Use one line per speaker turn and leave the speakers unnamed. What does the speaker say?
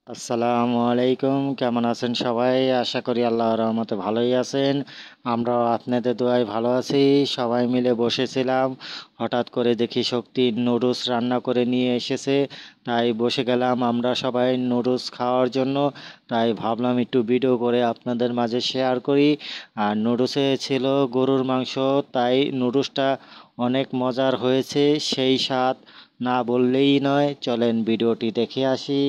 আসসালামু আলাইকুম, কেমন আছেন সবাই? আশা করি আল্লাহর রহমতে ভালোই আছেন। আমরাও আপনাদের দোয়ায় ভালো আছি। সবাই মিলে বসেছিলাম, হঠাৎ করে দেখি শক্তি নুডলস রান্না করে নিয়ে এসেছে। তাই বসে গেলাম আমরা সবাই নুডলস খাওয়ার জন্য। তাই ভাবলাম একটু ভিডিও করে আপনাদের মাঝে শেয়ার করি। আর নুডলসে ছিল গরুর মাংস, তাই নুডলসটা অনেক মজার হয়েছে। সেই স্বাদ না বললেই নয়, চলেন ভিডিওটি দেখে আসি।